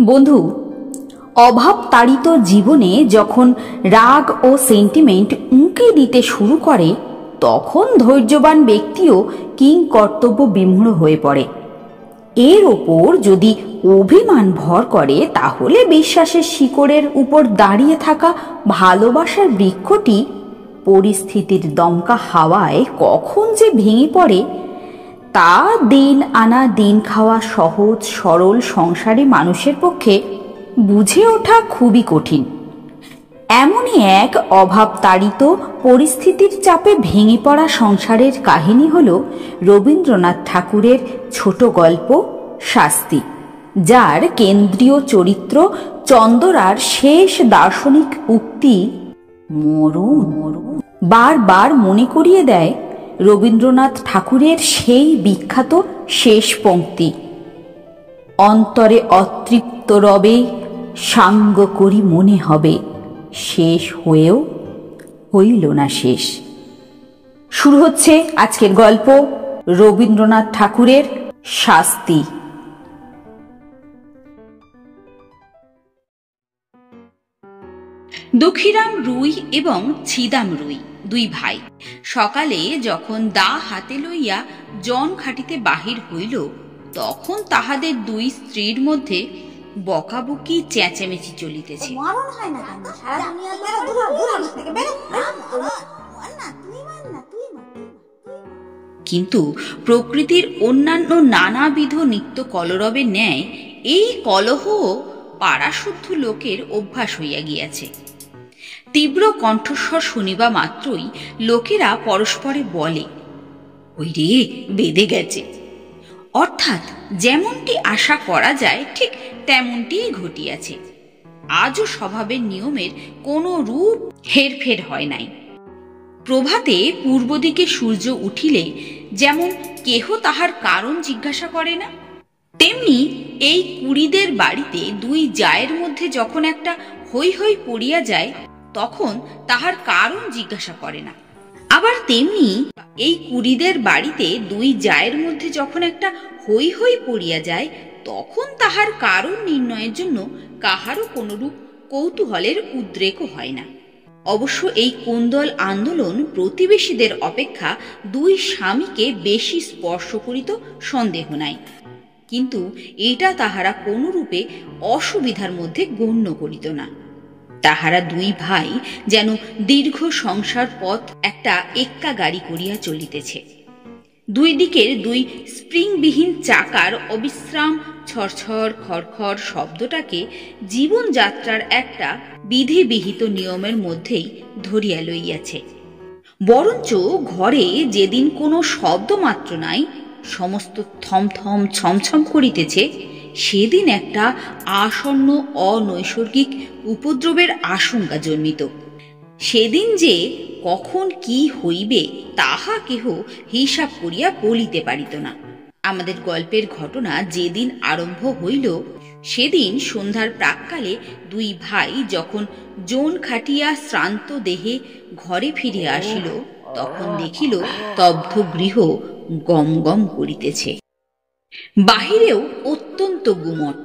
বন্ধু, অভাব তাড়িত জীবনে যখন রাগ ও সেন্টিমেন্ট উঁকে দিতে শুরু করে, তখন ধৈর্যবান ব্যক্তিও কিংকর্তব্য বিমূঢ় হয়ে পড়ে। এর ওপর যদি অভিমান ভর করে, তাহলে বিশ্বাসের শিকড়ের উপর দাঁড়িয়ে থাকা ভালোবাসার বৃক্ষটি পরিস্থিতির দমকা হাওয়ায় কখন যে ভেঙে পড়ে, তা দিন আনা দিন খাওয়া সহজ সরল সংসারী মানুষের পক্ষে বুঝে ওঠা খুবই কঠিন। এমনই এক অভাব তাড়িত পরিস্থিতির চাপে ভেঙে পড়া সংসারের কাহিনী হল রবীন্দ্রনাথ ঠাকুরের ছোট গল্প শাস্তি, যার কেন্দ্রীয় চরিত্র চন্দরার শেষ দার্শনিক উক্তি মরণ বারবার মনে করিয়ে দেয় রবীন্দ্রনাথ ঠাকুরের সেই বিখ্যাত শেষ পংক্তি, অন্তরে অতৃপ্ত রবে সাঙ্গ করি মনে হবে, শেষ হয়েও হইল না শেষ। শুরু হচ্ছে আজকের গল্প রবীন্দ্রনাথ ঠাকুরের শাস্তি। দুঃখীরাম রুই এবং ছিদাম রুই দুই ভাই সকালে যখন দা হাতে লইয়া জন খাটিতে বাহির হইল, তখন তাহাদের দুই স্ত্রীর মধ্যে বকাবকি চেঁচামেচি চলিতেছে। কিন্তু প্রকৃতির অন্যান্য নানাবিধ নিত্য কলরবের ন্যায় এই কলহ পাড়াশুদ্ধ লোকের অভ্যাস হইয়া গিয়াছে। তীব্র কণ্ঠস্বর শুনিবা মাত্রই লোকেরা পরস্পরে বলে, ওই রে বেঁধে গেছে। অর্থাৎ যেমনটি আশা করা যায় ঠিক তেমনটিই ঘটিয়াছে। আজও স্বভাবের নিয়মের কোনো রূপ হেরফের হয় নাই। প্রভাতে পূর্ব দিকে সূর্য উঠিলে যেমন কেহ তাহার কারণ জিজ্ঞাসা করে না, তেমনি এই কুড়িদের বাড়িতে দুই জায়ের মধ্যে যখন একটা হৈ হৈ পড়িয়া যায়, তখন তাহার কারণ জিজ্ঞাসা করে না। আবার তেমনি এই কুড়িদের বাড়িতে দুই জায়ের মধ্যে যখন একটা হৈ হৈ পড়িয়া যায়, তখন তাহার কারণ নির্ণয়ের জন্য কাহারও কোনরূপ কৌতূহলের উদ্রেকও হয় না। অবশ্য এই কোন্দল আন্দোলন প্রতিবেশীদের অপেক্ষা দুই স্বামীকে বেশি স্পর্শ করিত সন্দেহ নাই, কিন্তু এটা তাহারা কোনরূপে অসুবিধার মধ্যে গণ্য করিত না। তাহারা দুই ভাই যেন দীর্ঘ সংসার পথ একটা এক্কা গাড়ি করিয়া চলিতেছে। দুই দিকের দুই স্প্রিংবিহীন চাকার অবিশ্রাম ছড়ছড় খড়খড় শব্দটাকে জীবনযাত্রার একটা বিধিবিহিত নিয়মের মধ্যেই ধরিয়া লইয়াছে। বরঞ্চ ঘরে যেদিন কোনো শব্দ মাত্র নাই, সমস্ত থমথম ছমছম করিতেছে, সেদিন একটা আসন্ন অনৈসর্গিক উপদ্রবের আশঙ্কা জন্মিত। সেদিন যে কখন কি হইবে তাহা কেহ হিসাব করিয়া বলিতে পারিত না। আমাদের গল্পের ঘটনা যেদিন আরম্ভ হইল, সেদিন সন্ধ্যার প্রাক্কালে দুই ভাই যখন জোন খাটিয়া শ্রান্ত দেহে ঘরে ফিরিয়া আসিল, তখন দেখিল স্তব্ধ গৃহ গম গম করিতেছে। বাহিরেও অত্যন্ত গুমট।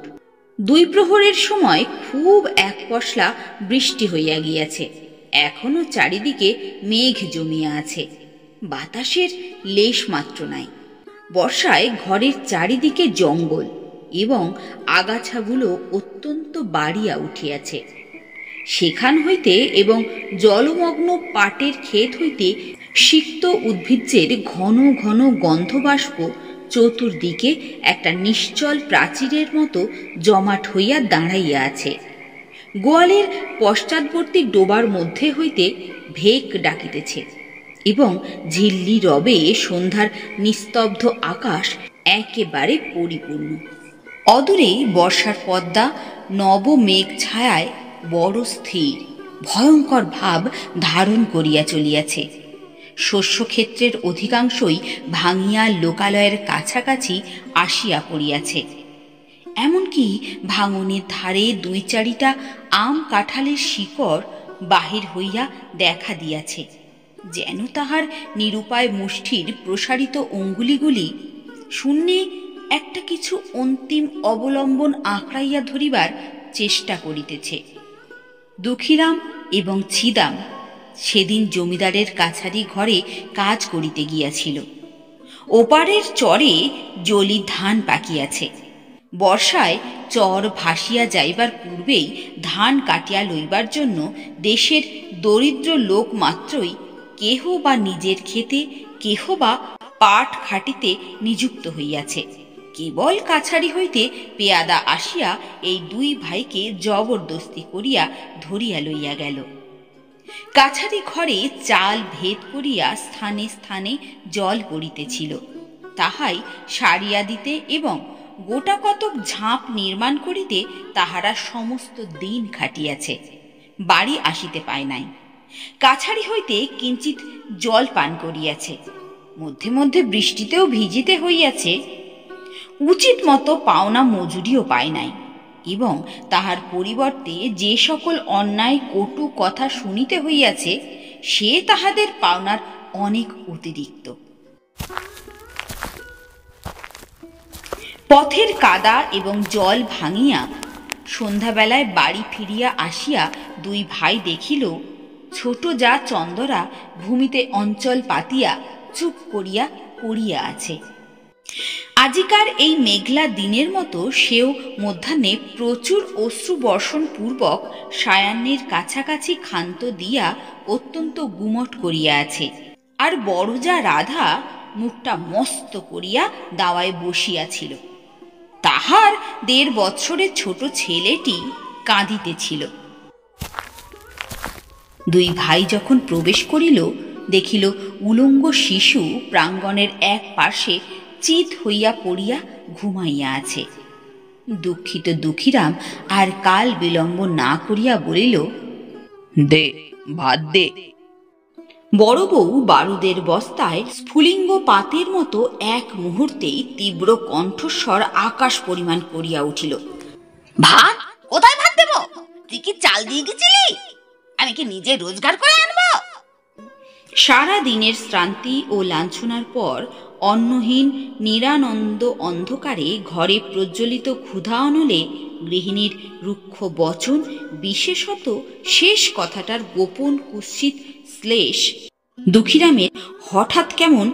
দুই প্রহরের সময় খুব এক পশলা বৃষ্টি হইয়া গিয়াছে। এখনো চারিদিকে মেঘ জমিয়া আছে, বাতাসের লেশ মাত্র নাই। বর্ষায় ঘরের চারিদিকে জঙ্গল এবং আগাছাগুলো অত্যন্ত বাড়িয়া উঠিয়াছে। সেখান হইতে এবং জলমগ্ন পাটের ক্ষেত হইতে সিক্ত উদ্ভিজ্জের ঘন ঘন গন্ধবাষ্প চতুর্দিকে একটা নিশ্চল প্রাচীরের মতো জমাট হইয়া দাঁড়াইয়া আছে। গোয়ালের পশ্চাৎবর্তী ডোবার মধ্যে হইতে ভেক ডাকিতেছে এবং ঝিল্লি রবে সন্ধ্যার নিস্তব্ধ আকাশ একেবারে পরিপূর্ণ। অদূরে বর্ষার পদ্মা নব মেঘ ছায়ায় বড় স্থির ভয়ঙ্কর ভাব ধারণ করিয়া চলিয়াছে। শস্যক্ষেত্রের অধিকাংশই ভাঙিয়া লোকালয়ের কাছাকাছি আসিয়া পড়িয়াছে। এমনকি ভাঙনের ধারে দুই চারিটা আম কাঁঠালের শিকড় বাহির হইয়া দেখা দিয়াছে, যেন তাহার নিরুপায় মুষ্টির প্রসারিত অঙ্গুলিগুলি শূন্যে একটা কিছু অন্তিম অবলম্বন আঁকড়াইয়া ধরিবার চেষ্টা করিতেছে। দুঃখীরাম এবং ছিদাম সেদিন জমিদারের কাছারি ঘরে কাজ করিতে গিয়াছিল। ওপারের চরে জলি ধান পাকিয়াছে। বর্ষায় চর ভাসিয়া যাইবার পূর্বেই ধান কাটিয়া লইবার জন্য দেশের দরিদ্র লোক মাত্রই কেহ বা নিজের খেতে, কেহ বা পাট খাটিতে নিযুক্ত হইয়াছে। কেবল কাছারি হইতে পেয়াদা আসিয়া এই দুই ভাইকে জবরদস্তি করিয়া ধরিয়া লইয়া গেল। কাছারি ঘরে চাল ভেদ করিয়া স্থানে স্থানে জল পড়িতেছিল, তাহাই সারিয়া দিতে এবং গোটা কতক ঝাঁপ নির্মাণ করিতে তাহারা সমস্ত দিন খাটিয়াছে, বাড়ি আসিতে পায় নাই। কাছারি হইতে কিঞ্চিত জল পান করিয়াছে, মধ্যে মধ্যে বৃষ্টিতেও ভিজিতে হইয়াছে। উচিত মতো পাওনা মজুরিও পায় নাই এবং তাহার পরিবর্তে যে সকল অন্যায় কটু কথা শুনিতে হইয়াছে সে তাহাদের পাওনার অনেক অতিরিক্ত। পথের কাদা এবং জল ভাঙিয়া সন্ধ্যাবেলায় বাড়ি ফিরিয়া আসিয়া দুই ভাই দেখিল ছোট যা চন্দরা ভূমিতে অঞ্চল পাতিয়া চুপ করিয়া পড়িয়া আছে। আজিকার এই মেঘলা দিনের মতো সেও মধ্যাহ্নে প্রচুর অশ্রু বর্ষণ পূর্বক সায়াহ্নের কাছাকাছি ক্ষান্ত দিয়া অত্যন্ত গুমট করিয়া আছে। আর বড় যা রাধা মুখটা মস্ত করিয়া দাওয়ায় বসিয়াছিল। তাহার ১.৫ বৎসরের ছোট ছেলেটি কাঁদিতেছিল। দুই ভাই যখন প্রবেশ করিল, দেখিল উলঙ্গ শিশু প্রাঙ্গণের এক পার্শ্বে চিত হইয়া পড়িয়া ঘুমাইয়া আছে। দুঃখিত দুঃখীরাম আর কাল বিলম্ব না করিয়া বলিল, দে ভাত দে। বড় বউ বারুদের বস্তায় স্ফুলিঙ্গ পাতের মতো এক মুহূর্তেই তীব্র কণ্ঠস্বর আকাশ পরিমাণ করিয়া উঠিল, ভাত? কোথায় ভাত দেব? তুই কি চাল দিয়ে গেছিলি? আমি কি নিজে রোজগার করে আনবো? সারা দিনের শ্রান্তি ও লাঞ্ছনার পর অন্নহীন নিরানন্দ অন্ধকারে ঘরে প্রজ্বলিত ক্ষুধা অনলে গৃহিণীর রুক্ষ বচন, বিশেষত শেষ কথাটার গোপন কুৎসিত শ্লেষ দুঃখীরামের হঠাৎ কেমন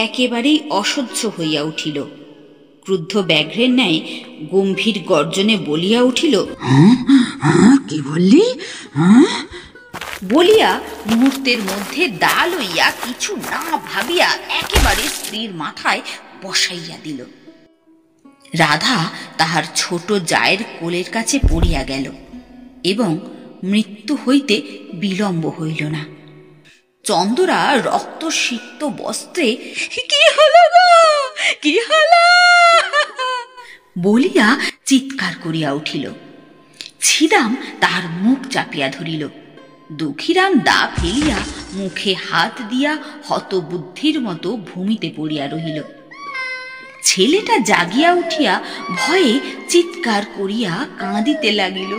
একেবারেই অসহ্য হইয়া উঠিল। ক্রুদ্ধ ব্যাঘ্রের ন্যায় গম্ভীর গর্জনে বলিয়া উঠিল, কি বললি? বলিয়া মুহূর্তের মধ্যে দা লইয়া কিছু না ভাবিয়া একেবারে স্ত্রীর মাথায় বসাইয়া দিল। রাধা তাহার ছোট জায়ের কোলের কাছে পড়িয়া গেল এবং মৃত্যু হইতে বিলম্ব হইল না। চন্দরা রক্তসিক্ত বস্ত্রে কি হলো গো, কি হলো বলিয়া চিৎকার করিয়া উঠিল। ছিদাম তাহার মুখ চাপিয়া ধরিল। দুঃখীরাম দা ফেলিয়া মুখে হাত দিয়া হতবুদ্ধির মতো ভূমিতে পড়িয়া রহিল। ছেলেটা জাগিয়া উঠিয়া ভয়ে চিৎকার করিয়া কাঁদিতে লাগিল।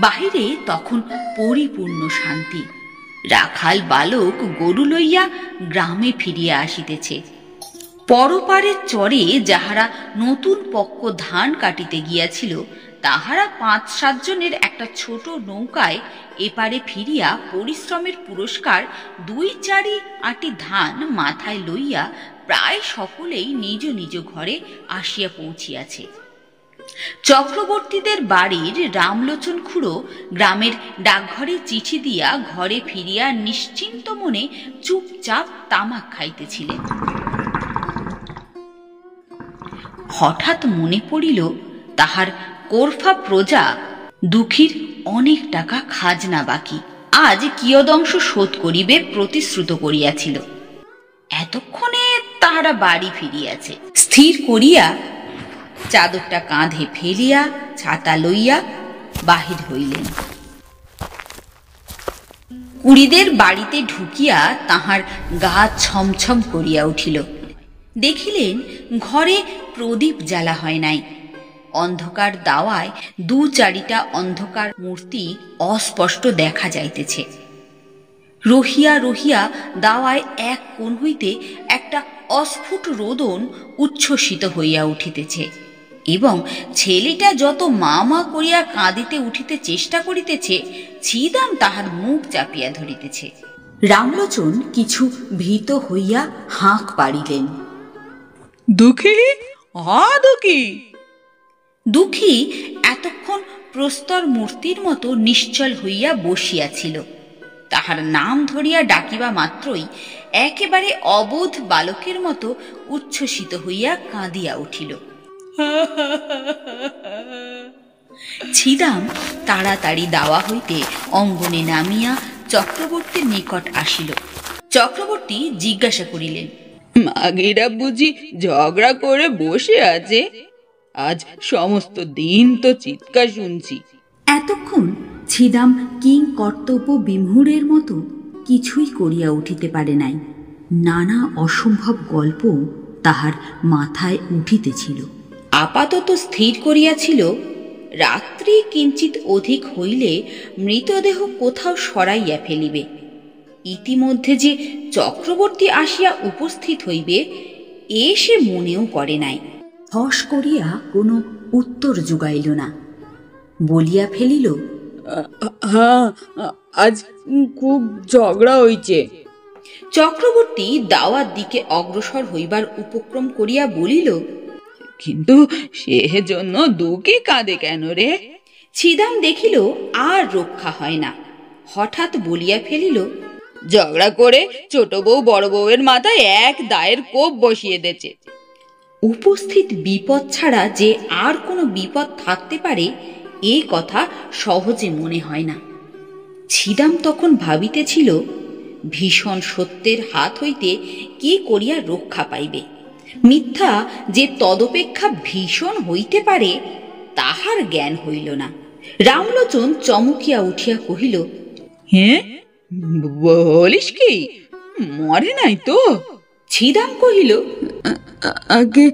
বাহিরে তখন পরিপূর্ণ শান্তি। রাখাল বালক গরু লইয়া গ্রামে ফিরিয়া আসিতেছে। পরপারের চরে যাহারা নতুন পক্ক ধান কাটিতে গিয়াছিল তাহারা ৫-৭ জনের একটা ছোট নৌকায় এপারে ফিরিয়া পরিশ্রমের পুরস্কার ২-৪ আঁটি ধান মাথায় লইয়া প্রায় সকলেই নিজ নিজ ঘরে আসিয়া পৌঁছিয়াছে। চক্রবর্তীদের বাড়ির রামলোচন খুড়ো গ্রামের ডাকঘরে চিঠি দিয়া ঘরে ফিরিয়া নিশ্চিন্ত মনে চুপচাপ তামাক খাইতেছিলেন। হঠাৎ মনে পড়িল তাহার কোরফা প্রজা দুঃখীর অনেক টাকা খাজনা বাকি, আজ কিয়দংশ শোধ করিবে প্রতিশ্রুত করিয়াছিল। এতক্ষণে তাহারা বাড়ি ফিরিয়াছে। স্থির করিয়া চাদরটা কাঁধে ফেলিয়া ছাতা লইয়া বাহির হইলেন। কুড়িদের বাড়িতে ঢুকিয়া তাহার গা ছমছম করিয়া উঠিল। দেখিলেন ঘরে প্রদীপ জ্বালা হয় নাই। অন্ধকার দাওয়ায় ২-৪টা অন্ধকার মূর্তি অস্পষ্ট দেখা যাইতেছে। রহিয়া রহিয়া দাওয়ায় এক কোণ হইতে একটা অস্ফুট রোদন উচ্ছ্বসিত হইয়া উঠিতেছে, এবং ছেলেটা যত মা মা করিয়া কাঁদিতে উঠিতে চেষ্টা করিতেছে, ছিদাম তাহার মুখ চাপিয়া ধরিতেছে। রামলোচন কিছু ভীত হইয়া হাঁক পাড়িলেন। দুঃখী, দুঃখী। দুঃখী এতক্ষণ প্রস্তর মূর্তির মতো নিশ্চল হইয়া বসিয়াছিল। তাহার নাম ধরিয়া ডাকিবা মাত্রই একেবারে অবোধ বালকের মতো উচ্ছ্বসিত হইয়া কাঁদিয়া উঠিল। ছিদাম তাড়াতাড়ি দাওয়া হইতে অঙ্গনে নামিয়া চক্রবর্তীর নিকট আসিল। চক্রবর্তী জিজ্ঞাসা করিলেন, মাগিরা বুঝি ঝগড়া করে বসে আছে? আজ সমস্ত দিন তো চিৎকার শুনছি। এতক্ষণ ছিদাম কিং কর্তব্য বিমূঢ়ের মতো কিছুই করিয়া উঠিতে পারে নাই। নানা অসম্ভব গল্প তাহার মাথায় উঠিতেছিল। আপাতত স্থির করিয়াছিল, রাত্রি কিঞ্চিত অধিক হইলে মৃতদেহ কোথাও সরাইয়া ফেলিবে। ইতিমধ্যে যে চক্রবর্তী আসিয়া উপস্থিত হইবে এ সে মনেও করে নাই। হস করিয়া কোনো উত্তর যোগাইল না, বলিয়া ফেলিল, হ্যাঁ, আজ খুব ঝগড়া হইছে। চক্রবর্তী দাওয়ার দিকে অগ্রসর হইবার উপক্রম করিয়া বলিল, কিন্তু সে জন্য দুঃখী কাঁদে কেন রে? ছিদাম দেখিল আর রক্ষা হয় না, হঠাৎ বলিয়া ফেলিল, ঝগড়া করে ছোট বউ বড় বউয়ের মাথায় এক দায়ের কোপ বসিয়ে দেছে। উপস্থিত বিপদ ছাড়া যে আর কোনো বিপদ থাকতে পারে এ কথা সহজে মনে হয় না। ছিদাম তখন ভাবিতেছিল, ভীষণ সত্যের হাত হইতে কি করিয়া রক্ষা পাইবে। মিথ্যা যে তদপেক্ষা ভীষণ হইতে পারে তাহার জ্ঞান হইল না। রামলোচন চমকিয়া উঠিয়া কহিল, হ্যাঁ, বলিস কি? মরে নাই তো? ছিদাম কহিল, আগে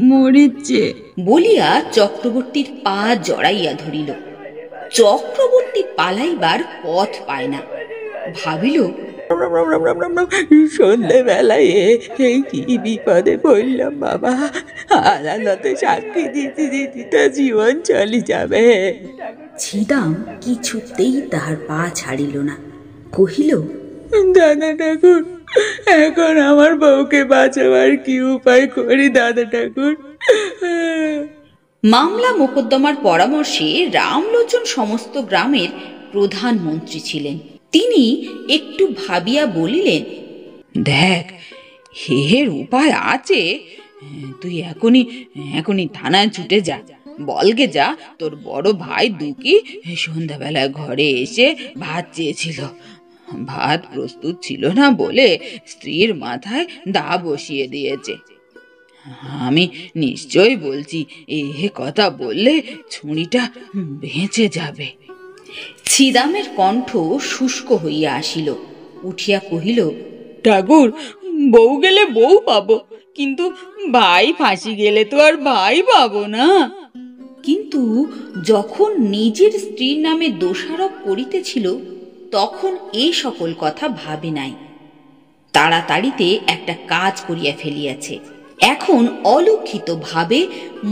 মরেছে বলিয়া চক্রবর্তীর পা জড়াইয়া ধরিল। চক্রবর্তী পালাইবার পথ পায় না, ভাবিল, সন্ধ্যেবেলায় এই কি বিপদে পড়লাম বাবা। আদালতে সাক্ষী দিতে দিতে তো জীবন চলে যাবে। ছিদাম কিছুতেই তাহার পা ছাড়িল না, কহিল, দাদা ঠাকুর, এখন আমার বউকে বাঁচাবার কি উপায় করি দাদা ঠাকুর? মামলা মোকদ্দমার পরামর্শে রামলোচন সমস্ত গ্রামের প্রধানমন্ত্রী ছিলেন। তিনি একটু ভাবিয়া বলিলেন, দেখ, এর উপায় আছে। তুই এখনই থানায় ছুটে যা, বলগে যা তোর বড় ভাই দুঃখী সন্ধ্যাবেলায় ঘরে এসে ভাত চেয়েছিল। ভাত প্রস্তুত ছিল না বলে স্ত্রীর মাথায় দা বসিয়ে দিয়েছে। আমি নিশ্চয় বলছি, এ কথা বললে ছুরিটা বেঁচে যাবে। ছিদামের কণ্ঠ শুষ্ক হইয়া আসিল। উঠিয়া কহিল, ঠাকুর, বউ গেলে বউ পাবো, কিন্তু ভাই ফাঁসি গেলে তো আর ভাই পাবো না। কিন্তু যখন নিজের স্ত্রীর নামে দোষারোপ করিতেছিল তখন এই সকল কথা ভাবে নাই। তাড়াতাড়িতে একটা কাজ করিয়া ফেলিয়াছে। এখন অলক্ষিত ভাবে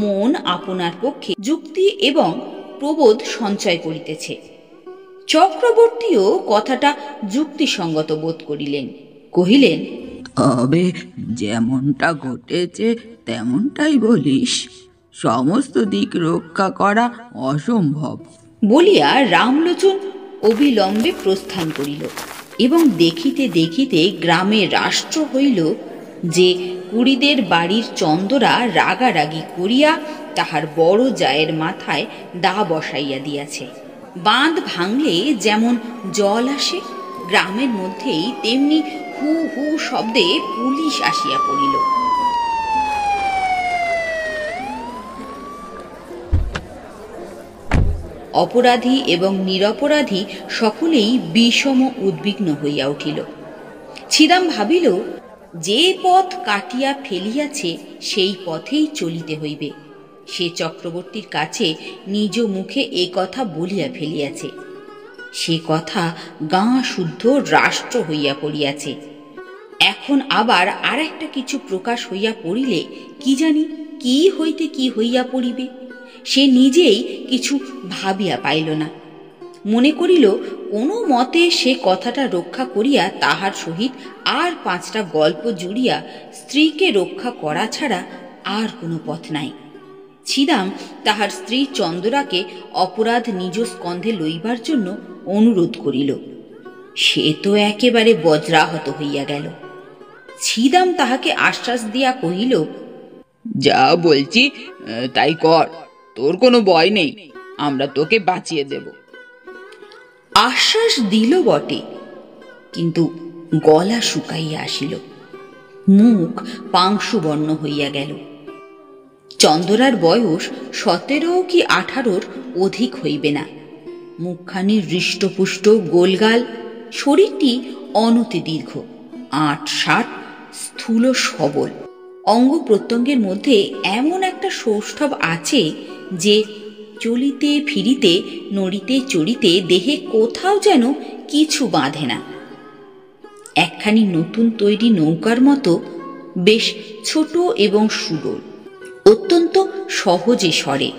মন আপনার পক্ষে যুক্তি এবং প্রবোধ সঞ্চয় করিতেছে। চক্রবর্তীও কথাটা যুক্তিসঙ্গত বোধ করিলেন, কহিলেন, তবে যেমনটা ঘটেছে তেমনটাই বলিস, সমস্ত দিক রক্ষা করা অসম্ভব। বলিয়া রামলোচন অবিলম্বে প্রস্থান করিল, এবং দেখিতে দেখিতে গ্রামে রাষ্ট্র হইল যে কুড়িদের বাড়ির চন্দরা রাগারাগি করিয়া তাহার বড় জায়ের মাথায় দা বসাইয়া দিয়াছে। বাঁধ ভাঙলে যেমন জল আসে, গ্রামের মধ্যেই তেমনি হু হু শব্দে পুলিশ আসিয়া পড়িল। অপরাধী এবং নিরপরাধী সকলেই বিষম উদ্বিগ্ন হইয়া উঠিল। ছিদাম ভাবিল, যে পথ কাটিয়া ফেলিয়াছে সেই পথেই চলিতে হইবে। সে চক্রবর্তীর কাছে নিজ মুখে এ কথা বলিয়া ফেলিয়াছে, সে কথা গাঁ শুদ্ধ রাষ্ট্র হইয়া পড়িয়াছে। এখন আবার আর একটা কিছু প্রকাশ হইয়া পড়িলে কি জানি কি হইতে কি হইয়া পড়িবে, সে নিজেই কিছু ভাবিয়া পাইল না। মনে করিল কোনো মতে সে কথাটা রক্ষা করিয়া তাহার সহিত আর 5টা গল্প জুড়িয়া স্ত্রীকে রক্ষা করা ছাড়া আর কোনো পথ নাই। ছিদাম তাহার স্ত্রী চন্দরাকে অপরাধ নিজ স্কন্ধে লইবার জন্য অনুরোধ করিল। সে তো একেবারে বজ্রাহত হইয়া গেল। ছিদাম তাহাকে আশ্বাস দিয়া কহিল, যা বলছি তাই কর, তোর কোনো ভয় নেই, আমরা তোকে বাঁচিয়ে দেব। আশ্বাস দিল বটে, কিন্তু গলা শুকাইয়া আসিল, মুখ পাংশুবর্ণ হইয়া গেল। চন্দরার বয়স 17 কি 18-র অধিক হইবে না। মুখখানি হৃষ্টপুষ্ট, গোলগাল, শরীরটি অনতি দীর্ঘ, 8-60, স্থূল সবল। অঙ্গ প্রত্যঙ্গের মধ্যে এমন একটা সৌষ্ঠব আছে যে চলিতে ফিরিতে, নড়িতে চড়িতে দেহে কোথাও যেন কিছু বাঁধে না। একখানি নতুন তৈরি নৌকার মতো, বেশ ছোট এবং সুডোল, অত্যন্ত সহজে সরে,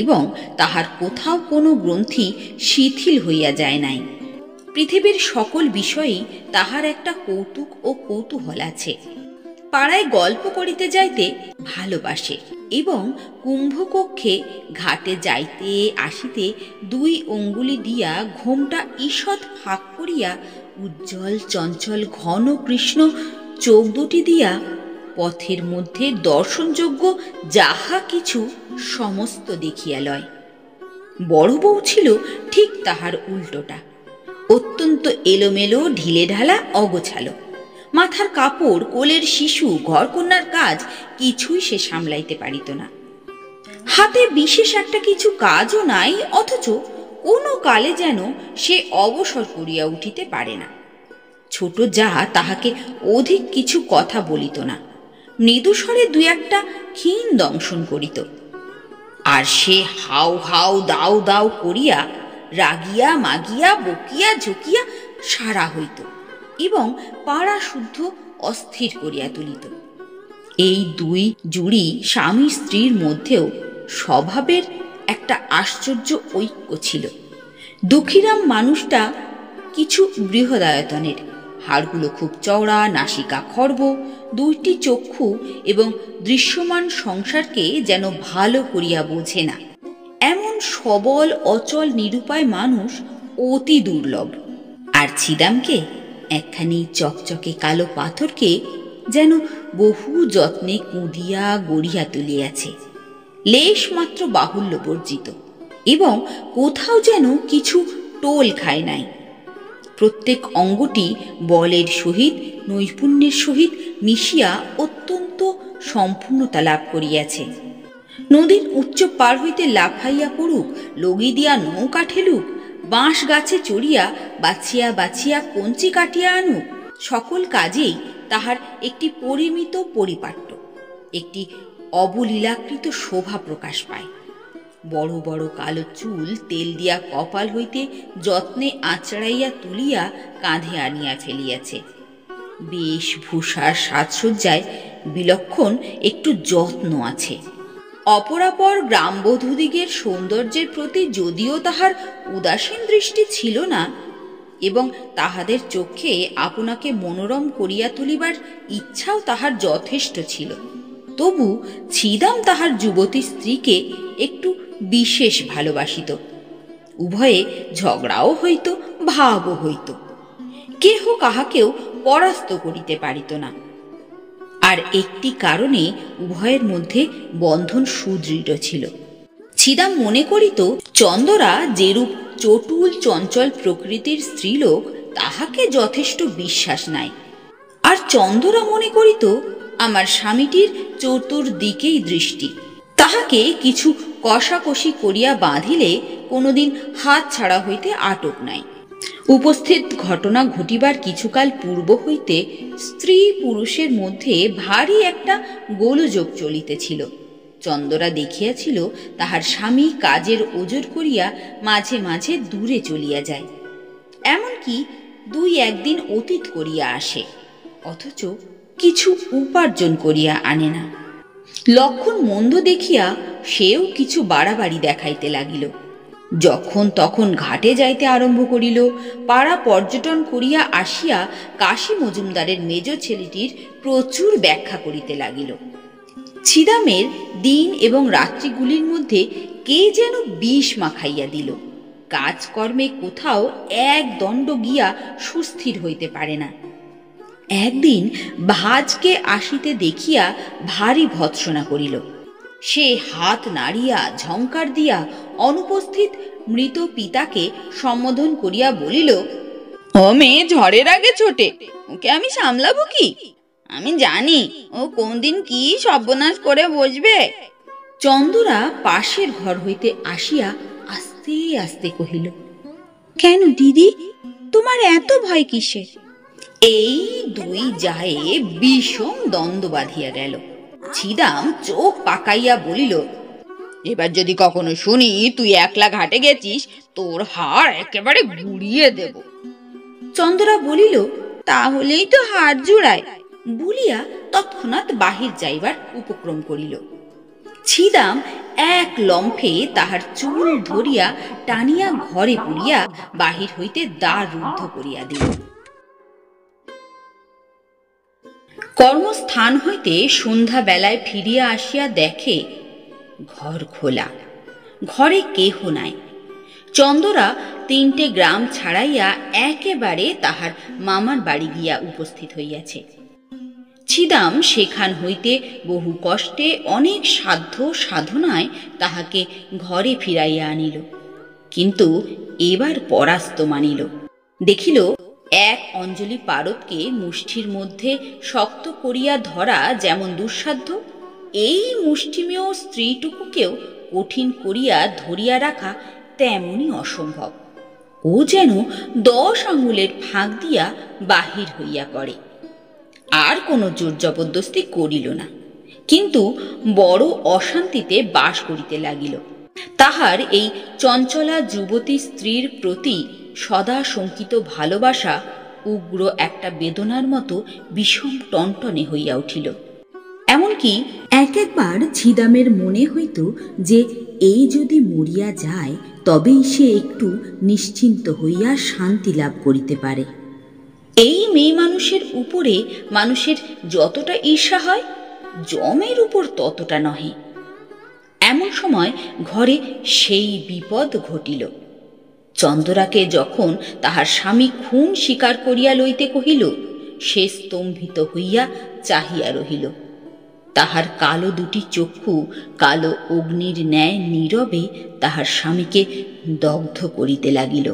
এবং তাহার কোথাও কোনো গ্রন্থি শিথিল হইয়া যায় নাই। পৃথিবীর সকল বিষয়েই তাহার একটা কৌতুক ও কৌতূহল আছে। পাড়ায় গল্প করিতে যাইতে ভালোবাসে, এবং কুম্ভকক্ষে ঘাটে যাইতে আসিতে 2 অঙ্গুলি দিয়া ঘোমটা ঈষৎ ফাঁক করিয়া উজ্জ্বল চঞ্চল ঘন কৃষ্ণ চোখ দুটি দিয়া পথের মধ্যে দর্শনযোগ্য যাহা কিছু সমস্ত দেখিয়া লয়। বড় বউ ছিল ঠিক তাহার উল্টোটা, অত্যন্ত এলোমেলো, ঢিলে ঢালা, অগোছালো। মাথার কাপড়, কোলের শিশু, ঘরকন্যার কাজ কিছুই সে সামলাইতে পারিত না। হাতে বিশেষ একটা কিছু কাজও নাই, অথচ কোনো কালে যেন সে অবসর করিয়া উঠিতে পারে না। ছোট যা তাহাকে অধিক কিছু কথা বলিত না, মৃদুস্বরে 2-একটা ক্ষীণ দংশন করিত, আর সে হাউ হাউ দাউ দাউ করিয়া রাগিয়া মাগিয়া বকিয়া ঝুঁকিয়া সারা হইত এবং পাড়া শুদ্ধ অস্থির করিয়া তুলিত। এই 2 জুড়ি স্বামী স্ত্রীর মধ্যেও স্বভাবের একটা আশ্চর্য ঐক্য ছিল। দুঃখীরাম মানুষটা কিছু বৃহদায়তনের, হাড়গুলো খুব চওড়া, নাসিকা খর্ব, 2টি চক্ষু এবং দৃশ্যমান সংসারকে যেন ভালো করিয়া বোঝে না। এমন সবল, অচল, নিরুপায় মানুষ অতি দুর্লভ। আর ছিদামকে, একখানি চকচকে কালো পাথরকে, যেন বহু যত্নে কুঁদিয়া গড়িয়া তুলিয়াছে, লেশ মাত্র বাহুল্য বর্জিত, এবং কোথাও যেন কিছু টোল খায় নাই। প্রত্যেক অঙ্গটি বলের সহিত, নৈপুণ্যের সহিত মিশিয়া অত্যন্ত সম্পূর্ণতা লাভ করিয়াছে। নদীর উচ্চ পার হইতে লাফাইয়া পড়ুক, লগি দিয়া নৌকা ঠেলুক, বাঁশ গাছে চড়িয়া বাছিয়া বাছিয়া কঞ্চি কাটিয়া আনুক, সকল কাজেই তাহার একটি পরিমিত পরিপাট্য, একটি অবলীলাকৃত শোভা প্রকাশ পায়। বড় বড় কালো চুল তেল দিয়া কপাল হইতে যত্নে আঁচড়াইয়া তুলিয়া কাঁধে আনিয়া ফেলিয়াছে। বেশভূষার সাজসজ্জায় বিলক্ষণ একটু যত্ন আছে। অপরাপর গ্রামবধূদিগের সৌন্দর্যের প্রতি যদিও তাহার উদাসীন দৃষ্টি ছিল না, এবং তাহাদের চোখে আপনাকে মনোরম করিয়া তুলিবার ইচ্ছাও তাহার যথেষ্ট ছিল, তবু ছিদাম তাহার যুবতী স্ত্রীকে একটু বিশেষ ভালোবাসিত। উভয়ে ঝগড়াও হইত, ভাবও হইত, কেহ কাহাকেও পরাস্ত করিতে পারিত না। আর একটি কারণে উভয়ের মধ্যে বন্ধন সুদৃঢ় ছিল। ছিদাম মনে করিত চন্দরা যেরূপ চটুল চঞ্চল প্রকৃতির স্ত্রীলোক, তাহাকে যথেষ্ট বিশ্বাস নাই। আর চন্দরা মনে করিত আমার স্বামীটির চতুর্দিকেই দৃষ্টি, তাহাকে কিছু কষাকষি করিয়া বাঁধিলে কোনোদিন হাত ছাড়া হইতে আটক নাই। উপস্থিত ঘটনা ঘটিবার কিছুকাল পূর্ব হইতে স্ত্রী পুরুষের মধ্যে ভারী একটা গোলযোগ চলিতেছিল। চন্দরা দেখিয়াছিল তাহার স্বামী কাজের ওজর করিয়া মাঝে মাঝে দূরে চলিয়া যায়, এমনকি 2-1 দিন অতীত করিয়া আসে। অথচ কিছু উপার্জন করিয়া আনে না। লক্ষণ মন্দ দেখিয়া সেও কিছু বাড়াবাড়ি দেখাইতে লাগিল। যখন তখন ঘাটে যাইতে আরম্ভ করিল। পাড়া পর্যটন করিয়া আসিয়া কাশী মজুমদারের মেজ ছেলেটির প্রচুর ব্যাখ্যা করিতে লাগিল। ছিদামের দিন এবং রাত্রিগুলির মধ্যে কে যেন বিষ মাখাইয়া দিল। কাজকর্মে কোথাও এক দণ্ড গিয়া সুস্থির হইতে পারে না। একদিন ভাজকে আসিতে দেখিয়া ভারী ভৎসনা করিল। সে হাত নাড়িয়া ঝংকার দিয়া অনুপস্থিত মৃত পিতাকে সম্বোধন করিয়া বলিল, ও মেয়ে ঝড়ের আগে ছোটে, ওকে আমি সামলাবো কি? আমি জানি ও কোন দিন কি সর্বনাশ করে বসবে। চন্দরা পাশের ঘর হইতে আসিয়া আস্তে আস্তে কহিল, কেন দিদি, তোমার এত ভয় কিসে? এই দুই জায়ে বিষম দ্বন্দ্ব বাঁধিয়া গেল। ছিদাম চোখ পাকাইয়া বলিল, এবার যদি কখনো শুনি তুই একলা ঘাটে গেছিস, তোর হাড় একেবারে গুড়িয়ে দেব। চন্দরা বলিল, তাহলেই তো হাড় জুড়ায় বলিয়া তৎক্ষণাৎ বাহির যাইবার উপক্রম করিল। ছিদাম এক লম্ফে তাহার চুল ধরিয়া টানিয়া ঘরে পুরিয়া বাহির হইতে দ্বার রুদ্ধ করিয়া দিল। কর্মস্থান হইতে সন্ধ্যা বেলায় ফিরিয়া আসিয়া দেখে ঘর খোলা, ঘরে কেহ নাই। চন্দরা 3টে গ্রাম ছাড়াইয়া একেবারে তাহার মামার বাড়ি গিয়া উপস্থিত হইয়াছে। ছিদাম সেখান হইতে বহু কষ্টে অনেক সাধ্য সাধনায় তাহাকে ঘরে ফিরাইয়া আনিল, কিন্তু এবার পরাস্ত মানিল। দেখিল এক অঞ্জলি পারদকে মুষ্টির মধ্যে শক্ত করিয়া ধরা যেমন দুঃসাধ্য, এই মুষ্টিমেয় স্ত্রীটুকুকেও কঠিন করিয়া ধরিয়া রাখা তেমনি অসম্ভব। ও যেন 10 আঙুলের ফাঁক দিয়া বাহির হইয়া পড়ে। আর কোনো জোর জবরদস্তি করিল না, কিন্তু বড় অশান্তিতে বাস করিতে লাগিল। তাহার এই চঞ্চলা যুবতী স্ত্রীর প্রতি সদা শঙ্কিত ভালোবাসা উগ্র একটা বেদনার মতো বিষম টনটনে হইয়া উঠিল। এমনকি এক একবার ছিদামের মনে হইত যে এই যদি মরিয়া যায় তবেই সে একটু নিশ্চিন্ত হইয়া শান্তি লাভ করিতে পারে। এই মেয়ে মানুষের উপরে মানুষের যতটা ঈর্ষা হয়, জমের উপর ততটা নহে। এমন সময় ঘরে সেই বিপদ ঘটিল। চন্দরাকে যখন তাহার স্বামী খুন স্বীকার করিয়া লইতে কহিল, সে স্তম্ভিত হইয়া চাহিয়া রহিল। তাহার কালো দুটি চক্ষু কালো অগ্নির ন্যায় নীরবে তাহার স্বামীকে দগ্ধ করিতে লাগিল।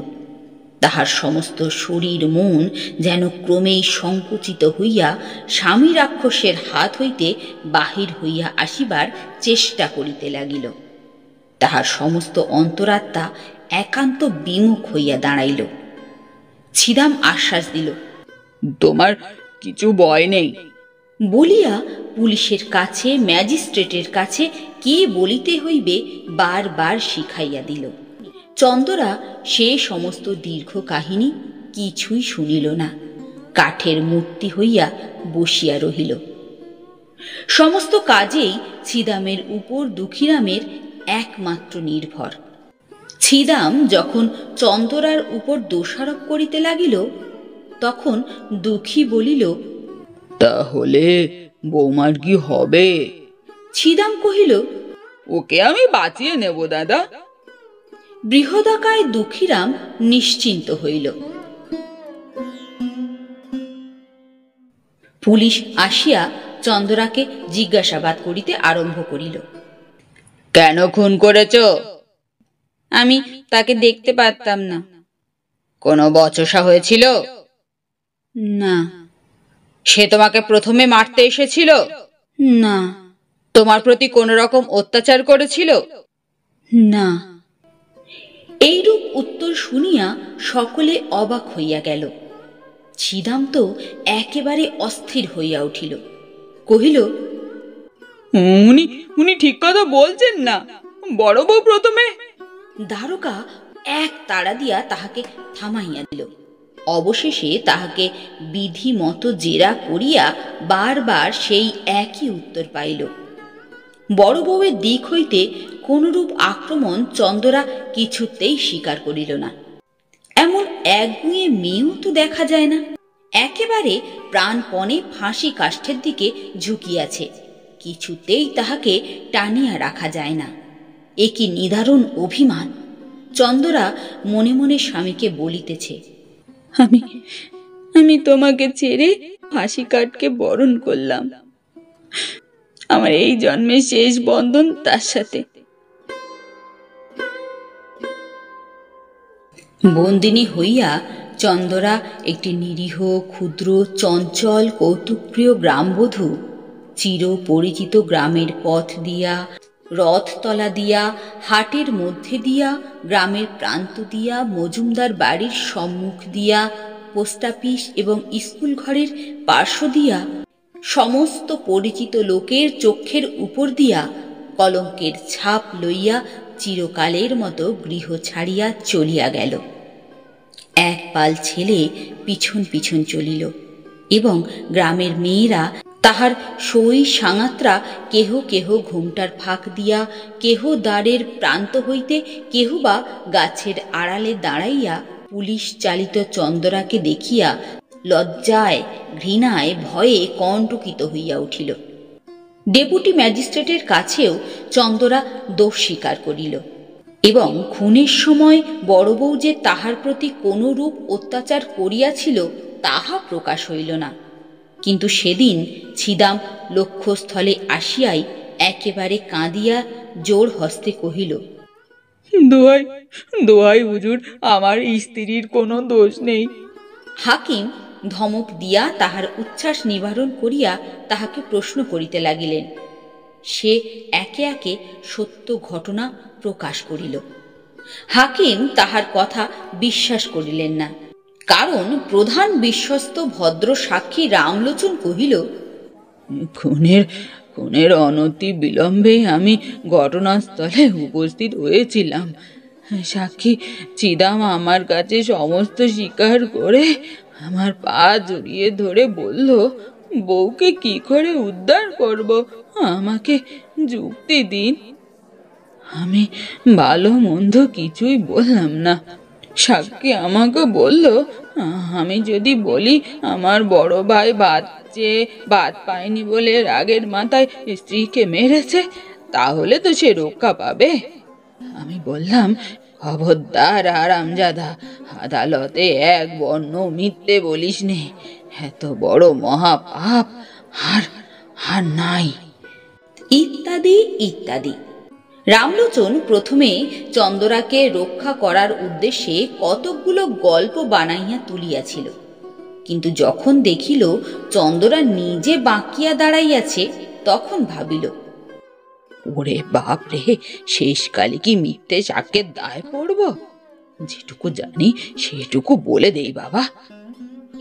তাহার সমস্ত শরীর মন যেন ক্রমেই সংকুচিত হইয়া স্বামী রাক্ষসের হাত হইতে বাহির হইয়া আসিবার চেষ্টা করিতে লাগিল। তাহার সমস্ত অন্তরাত্মা একান্ত বিমুখ হইয়া দাঁড়াইল। ছিদাম আশ্বাস দিল, তোমার কিছু ভয় নেই বলিয়া পুলিশের কাছে, ম্যাজিস্ট্রেটের কাছে কি বলিতে হইবে বারবার শিখাইয়া দিল। চন্দরা সে সমস্ত দীর্ঘ কাহিনী কিছুই শুনিল না, কাঠের মূর্তি হইয়া বসিয়া রহিল। সমস্ত কাজেই ছিদামের উপর দুঃখীরামের একমাত্র নির্ভর। ছিদাম যখন চন্দরার উপর দোষারোপ করিতে লাগিল, তখন দুঃখী বলিল, তাহলে বৌমার কি হবে? ছিদাম কহিল, ওকে আমি বাঁচিয়ে নেব দাদা। বৃহদাকায় দুঃখীরাম নিশ্চিন্ত হইল। পুলিশ আসিয়া চন্দরাকে জিজ্ঞাসাবাদ করিতে আরম্ভ করিল। কেন খুন করেছ? আমি তাকে দেখতে পারতাম না। কোনো বচসা হয়েছিল? না। সে তোমাকে প্রথমে মারতে এসেছিল? না। তোমার প্রতি কোন রকম অত্যাচার করেছিল? না। এইরূপ উত্তর শুনিয়া সকলে অবাক হইয়া গেল। ছিদাম তো একেবারে অস্থির হইয়া উঠিল। কহিল, উনি ঠিক কথা বলছেন না। বড় বউ প্রথমে। দারোগা এক তাড়া দিয়া তাহাকে থামাইয়া দিল। অবশেষে তাহাকে বিধিমতো জেরা করিয়া বারবার সেই একই উত্তর পাইল। বড় বউয়ের দিক হইতে কোনরূপ আক্রমণ চন্দরা কিছুতেই স্বীকার করিল না। এমন একগুঁয়ে মেয়েও তো দেখা যায় না। একেবারে প্রাণপণে ফাঁসি কাষ্ঠের দিকে ঝুঁকিয়াছে, কিছুতেই তাহাকে টানিয়া রাখা যায় না। এ কি নিদারুণ অভিমান! চন্দরা মনে মনে স্বামীকে বলিতেছে, আমি তোমাকে ছেড়ে ফাঁসি কাঠকে বরণ করলাম। আমার এই জন্মের শেষ বন্ধন তার সাথে। বন্দিনী হইয়া চন্দরা একটি নিরীহ, ক্ষুদ্র, চঞ্চল, কৌতুকপ্রিয় গ্রামবধূ চির পরিচিত গ্রামের পথ দিয়া, রথতলা দিয়া, হাটের মধ্যে দিয়া, গ্রামের প্রান্ত দিয়া, মজুমদার বাড়ির সম্মুখ দিয়া, পোস্ট অফিস এবং স্কুল ঘরের পার্শ্ব দিয়া, সমস্ত পরিচিত লোকের চক্ষের উপর দিয়া কলঙ্কের ছাপ লইয়া চিরকালের মতো গৃহ ছাড়িয়া চলিয়া গেল। এক পাল ছেলে পিছন পিছন চলিল এবং গ্রামের মেয়েরা তাহার সই সাঙাত্রা কেহ কেহ ঘুমটার ফাঁক দিয়া, কেহ দ্বারের প্রান্ত হইতে, কেহ বা গাছের আড়ালে দাঁড়াইয়া পুলিশ চালিত চন্দরাকে দেখিয়া লজ্জায়, ঘৃণায়, ভয়ে কণ্টকিত হইয়া উঠিল। ডেপুটি ম্যাজিস্ট্রেটের কাছেও চন্দরা দোষ স্বীকার করিল এবং খুনের সময় বড় বউ যে তাহার প্রতি কোনরূপ অত্যাচার করিয়াছিল তাহা প্রকাশ হইল না। কিন্তু সেদিন ছিদাম লক্ষ্যস্থলে আসিয়াই একেবারে কাঁদিয়া জোর হস্তে কহিল, দোহাই দোহাই হুজুর, আমার স্ত্রীর কোনো দোষ নেই। হাকিম ধমক দিয়া তাহার উচ্ছ্বাস নিবারণ করিয়া তাহাকে প্রশ্ন করিতে লাগিলেন। সে একে একে সত্য ঘটনা প্রকাশ করিল। হাকিম তাহার কথা বিশ্বাস করিলেন না, কারণ প্রধান বিশ্বস্ত ভদ্র সাক্ষী রামলোচন কহিল, খুনের অনতি বিলম্বে আমি ঘটনাস্থলে উপস্থিত হয়েছিলাম। সাক্ষী চিদাম আমার কাছে সমস্ত স্বীকার করে আমার পা জড়িয়ে ধরে বলল, বউকে কি করে উদ্ধার করব, আমাকে যুক্তি দিন। আমি ভালো মন্দ কিছুই বললাম না। সাক্ষী আমাকে বলল, আমি যদি বলি আমার বড় ভাই ভাত পায়নি বলে রাগের মাথায় স্ত্রীকে মেরেছে, তাহলে তো সে রক্ষা পাবে। আমি বললাম, খবরদার আরামজাদা, আদালতে এক বর্ণ মিথ্যে বলিস নে, এত বড় মহাপাপ আর নাই, ইত্যাদি ইত্যাদি। রামলোচন প্রথমে চন্দরাকে রক্ষা করার উদ্দেশ্যে কতকগুলো গল্প বানাইয়া তুলিয়াছিল, কিন্তু যখন দেখিল চন্দরা নিজে বাঁকিয়া দাঁড়াইয়াছে, তখন ভাবিল, ওরে বাপ রে, শেষকালে কি মিথ্যে সাক্ষ্যের দায় পড়ব? যেটুকু জানি সেটুকু বলে দেই বাবা।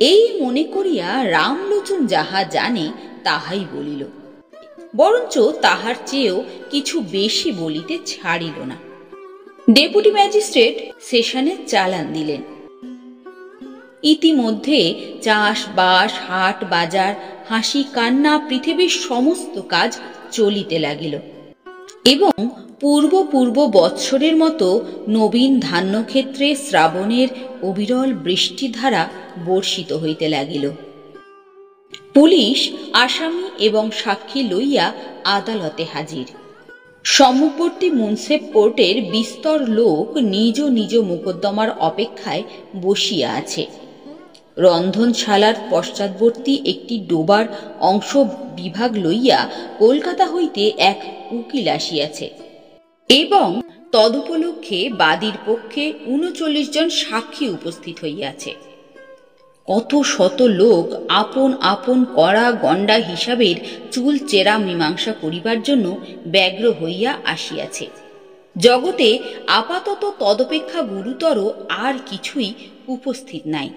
এই মনে করিয়া রামলোচন যাহা জানে তাহাই বলিল, বরঞ্চ তাহার চেয়েও কিছু বেশি বলিতে ছাড়িল না। ডেপুটি ম্যাজিস্ট্রেট সেশনে চালান দিলেন। ইতিমধ্যে চাষবাস, হাট বাজার, হাসি কান্না, পৃথিবীর সমস্ত কাজ চলিতে লাগিল এবং পূর্ব বৎসরের মতো নবীন ধান্যক্ষেত্রে শ্রাবণের অবিরল বৃষ্টিধারা বর্ষিত হইতে লাগিল। পুলিশ আসামি এবং সাক্ষী লইয়া আদালতে হাজির। সম্মুখবর্তী মুন্সেফ কোর্টের বিস্তর লোক নিজ নিজ মোকদ্দমার অপেক্ষায় বসিয়া আছে। রন্ধনশালার পশ্চাৎবর্তী একটি ডোবার অংশ বিভাগ লইয়া কলকাতা হইতে এক উকিল আসিয়াছে এবং তদুপলক্ষে বাদীর পক্ষে ৩৯ জন সাক্ষী উপস্থিত হইয়াছে। কত শত লোক আপন আপন করা গণ্ডা হিসাবের চুল চেরা মীমাংসা করিবার জন্য ব্যগ্র হইয়া আসিয়াছে। জগতে আপাতত তদপেক্ষা গুরুতর আর কিছুই উপস্থিত নাই,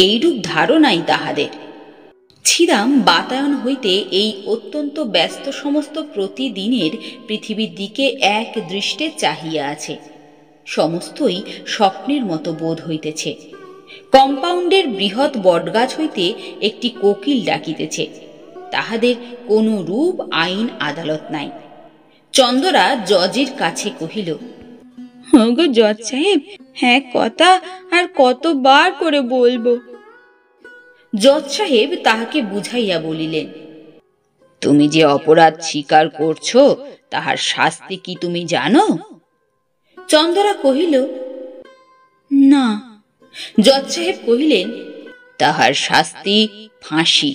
এইরূপ ধারণাই তাহাদের। ছিদাম বাতায়ন হইতে এই অত্যন্ত ব্যস্ত সমস্ত প্রতিদিনের পৃথিবীর দিকে এক দৃষ্টে চাহিয়া আছে। সমস্তই স্বপ্নের মতো বোধ হইতেছে। কম্পাউন্ডের বৃহৎ বটগাছ হইতে একটি কোকিল ডাকিতেছে। তাহাদের কোনো রূপ আইন আদালত নাই। চন্দরা জজের কাছে কহিল, গো জজ সাহেব, হ্যাঁ কথা আর কতবার করে বলবো? জজ সাহেব তাহাকে বুঝাইয়া বলিলেন, তুমি যে অপরাধ স্বীকার করছো তাহার শাস্তি কি তুমি জানো? চন্দরা কহিল, না। জজ সাহেব কহিলেন, তাহার শাস্তি ফাঁসি।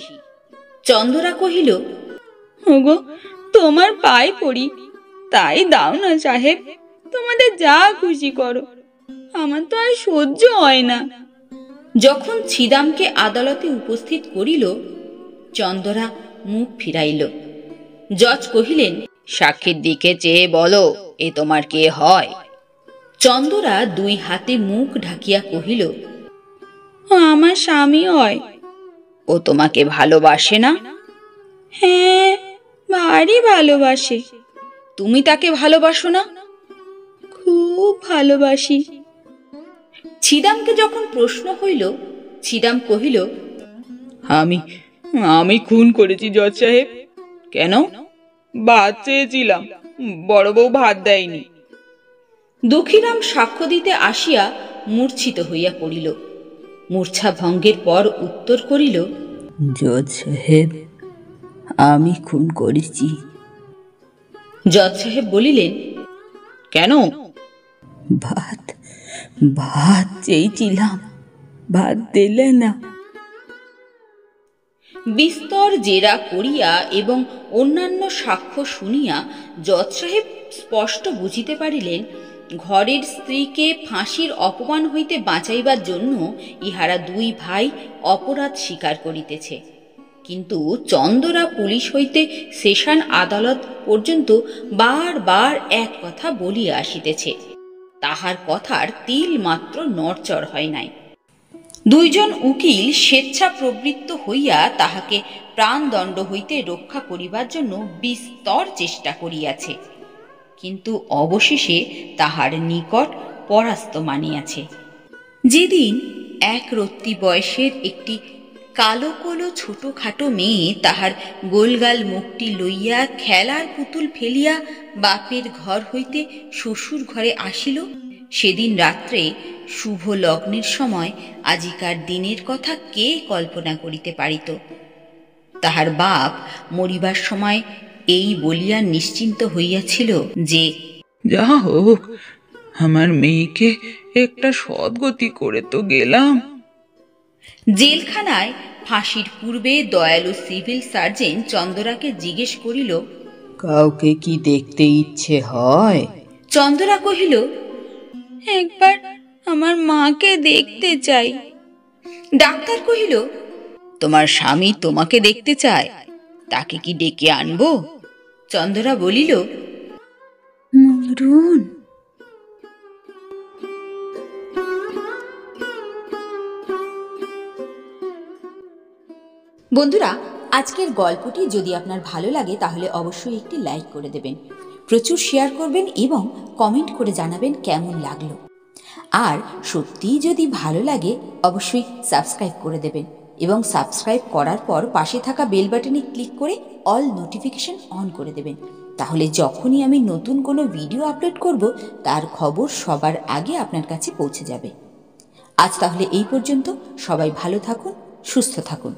চন্দরা কহিল, গো তোমার পায়ে পড়ি, তাই দাও না সাহেব, তোমাদের যা খুশি করো, আমার তো আর সহ্য হয় না। যখন ছিদামকে আদালতে উপস্থিত করিল, চন্দরা মুখ ফিরাইল। জজ কহিলেন, সাক্ষীর দিকে চেয়ে বলো, এ তোমার কে হয়? চন্দরা দুই হাতে মুখ ঢাকিয়া কহিল, আমার স্বামী হয়। ও তোমাকে ভালোবাসে না? হ্যাঁ, ভারী ভালোবাসে। তুমি তাকে ভালোবাসো না? খুব ভালোবাসি। ছিদামকে যখন প্রশ্ন হইল, ছিদাম কহিল, আমি খুন করেছি জজ সাহেব। কেন? ভাত চেয়েছিলাম, বড় বউ ভাত দেয়নি। দুঃখীরাম সাক্ষ্য দিতে আসিয়া মূর্ছিত হইয়া পড়িল। মূর্ছা ভঙ্গের পর উত্তর করিল, জজ সাহেব, আমি খুন করেছি। জজ সাহেব বলিলেন, কেন? ভাত চেয়েছিলাম, ভাত দিলে না। বিস্তর জেরা করিয়া এবং অন্যান্য সাক্ষ্য শুনিয়া জজ সাহেব স্পষ্ট বুঝিতে পারিলেন, ঘরের স্ত্রীকে ফাঁসির অপমান হইতে বাঁচাইবার জন্য ইহারা দুই ভাই অপরাধ স্বীকার করিতেছে। কিন্তু চন্দরা পুলিশ হইতে সেশন আদালত পর্যন্ত বারবার এক কথা বলিয়া আসিতেছে। তাহার কথার তিল মাত্র নড়চড় হয় নাই। দুইজন উকিল স্বেচ্ছা প্রবৃত্ত হইয়া তাহাকে প্রাণদণ্ড হইতে রক্ষা করিবার জন্য বিস্তর চেষ্টা করিয়াছে, কিন্তু অবশেষে তাহার নিকট পরাস্ত মানিয়াছে। যেদিন এক রত্তি বয়সের একটি কালো কলো ছোটখাটো মেয়ে তাহার গোলগাল মুখটি লইয়া খেলার পুতুল ফেলিয়া বাপের ঘর হইতে শ্বশুর ঘরে আসিল, সেদিন রাত্রে শুভ লগ্নের সময় আজিকার দিনের কথা কে কল্পনা করিতে পারিত? তাহার বাপ মরিবার সময় এই বলিয়া নিশ্চিন্ত হইয়াছিল যে, যা হোক, আমার মেয়েকে একটা সদ্গতি করে তো গেলাম। জেলখানায় ফাঁসির পূর্বে দয়ালু সিভিল সার্জন চন্দরাকে জিজ্ঞেস করিল, কাউকে কি দেখতে ইচ্ছে হয়? চন্দরা কহিল, একবার আমার মাকে দেখতে চাই। ডাক্তার কহিল, তোমার স্বামী তোমাকে দেখতে চায়, তাকে কি ডেকে আনবো? চন্দরা বলিল, মরুন। বন্ধুরা, আজকের গল্পটি যদি আপনার ভালো লাগে তাহলে অবশ্যই একটি লাইক করে দেবেন, প্রচুর শেয়ার করবেন এবং কমেন্ট করে জানাবেন কেমন লাগলো। আর সত্যিই যদি ভালো লাগে অবশ্যই সাবস্ক্রাইব করে দেবেন এবং সাবস্ক্রাইব করার পর পাশে থাকা বেল বাটনে ক্লিক করে অল নোটিফিকেশন অন করে দেবেন। তাহলে যখনই আমি নতুন কোনো ভিডিও আপলোড করব তার খবর সবার আগে আপনার কাছে পৌঁছে যাবে। আজ তাহলে এই পর্যন্ত। সবাই ভালো থাকুন, সুস্থ থাকুন।